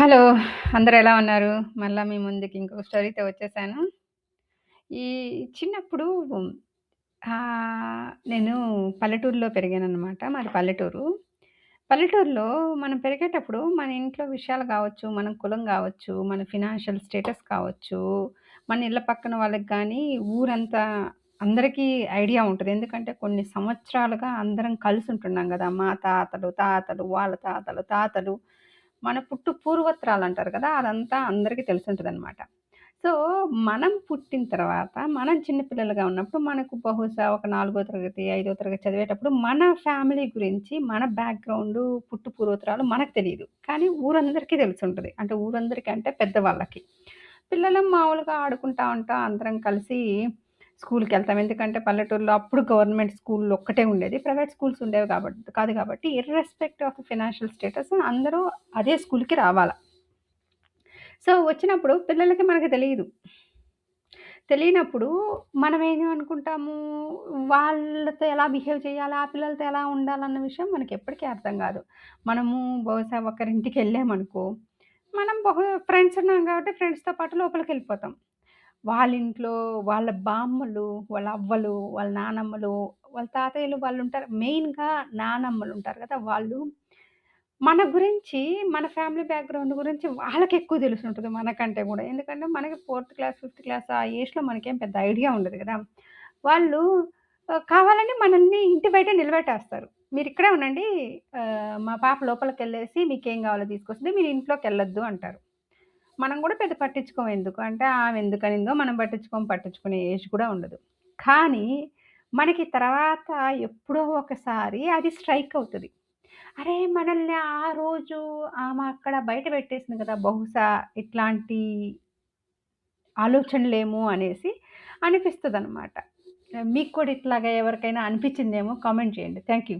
Hello! అందరూ ఎలా ఉన్నారు? మళ్ళా మీ ముందుకి ఇంకొక స్టోరీతో వచ్చేసాను. ఈ చిన్నప్పుడు నేను పల్లెటూరులో పెరిగాననమాట. మాది పల్లెటూరు. పల్లెటూరులో మనం పెరిగేటప్పుడు మన ఇంట్లో విషయాలు గావచ్చు, మన కులం గావచ్చు, మన ఫినాన్షియల్ స్టేటస్ కావచ్చు, మన ఇళ్ళ పక్కన వాళ్ళకి గానీ, ఊరంతా అందరికీ ఐడియా ఉంటది. ఎందుకంటే కొన్ని సంవత్సరాలుగా అందరం కలిసుంటున్నాం గదా! మా తాతలు, తాతలు, వాళ్ళ తాతలు, తాతలు మన పూర్వత్రాలంటారు కదా! అదంతా అందరికి తెలిసుంటదనమాట. సో, మనం పుట్టిన తర్వాత, మనం చిన్న పిల్లలుగా ఉన్నప్పుడు మనకు బహుశా ఒక నాలుగో తరగతి, ఐదో తరగతి చదివేటప్పుడు మన ఫ్యామిలీ గురించి, మన బ్యాక్‌గ్రౌండు, పూర్వోత్తరాలు మనకు తెలీదు. కానీ ఊరందరికీ తెలిసుంటది. అంటే ఊరందరికీ అంటే పెద్దవాళ్ళకి. పిల్లలం మామూలుగా ఆడుకుంటా ఉంటాం. అందరం కలిసి స్కూలుకెళ్తాం. ఎందుకంటే పల్లెటూరులో అప్పుడు గవర్నమెంట్ స్కూల్ ఒక్కటే ఉండేది. ప్రైవేట్ స్కూల్స్ ఉండేవి కాదు కాబట్టి ఇర్రెస్పెక్టివ్ ఆఫ్ స్టేటస్ అందరూ అదే స్కూలుకి రావాల. సో, వచ్చినప్పుడు పిల్లలకి మనకు తెలీదు. తెలియనప్పుడు మనమేమనుకుంటాము, వాళ్ళతో ఎలా బిహేవ్ చేయాలా, ఆ పిల్లలతో ఎలా ఉండాలన్న విషయం మనకెప్పటికీ అర్థం గాదు. మనము బహుశా ఒకరింటికెళ్ళామనుకో, మనం ఫ్రెండ్స్ ఉన్నాం కాబట్టి ఫ్రెండ్స్‌తో పాటు లోపలికెళ్ళిపోతాం. వాళ్ళింట్లో వాళ్ళ బామ్మలు, వాళ్ళ అవ్వలు, వాళ్ళ నానమ్మలు, వాళ్ళ తాతయ్యలు వాళ్ళుంటారు. మెయిన్‌గా నానమ్మలుంటారు గదా! వాళ్ళు మన గురించి, మన ఫ్యామిలీ బ్యాక్‌గ్రౌండ్ గురించి వాళ్ళకెక్కువ తెలిసుంటది మనకంటే గూడా. ఎందుకంటే మనకి ఫోర్త్ క్లాస్, ఫిఫ్త్ క్లాస్ ఆ ఏజ్‌లో మనకేం పెద్ద ఐడియా ఉండదు గదా! వాళ్ళు కావాలని మనల్ని ఇంటి బయట నిలబెట్టేస్తారు. మీరిక్కడే ఉండండి. మా పాప లోపలికెళ్ళేసి మీకేం గావాలో తీసుకొస్తది. మీరు ఇంట్లోకెళ్ళొద్దు అంటారు. మనం గూడా పెద్ద పట్టించుకోం ఎందుకు. అంటే ఆమె ఎందుకనిందో మనం పట్టించుకోం. పట్టించుకునే ఏజ్ కూడా ఉండదు. కానీ మనకి తర్వాత ఎప్పుడో ఒకసారి అది స్ట్రైక్ అవుతది. అరే! మనల్ని ఆ రోజు ఆమె అక్కడ బయట పెట్టేసింది కదా! బహుశా ఇట్లాంటి ఆలోచనలేమో అనేసి అనిపిస్తదనమాట. మీకు కూడా ఇట్లాగా ఎవరికైనా అనిపిచ్చిందేమో కామెంట్ చేయండి. Thank you.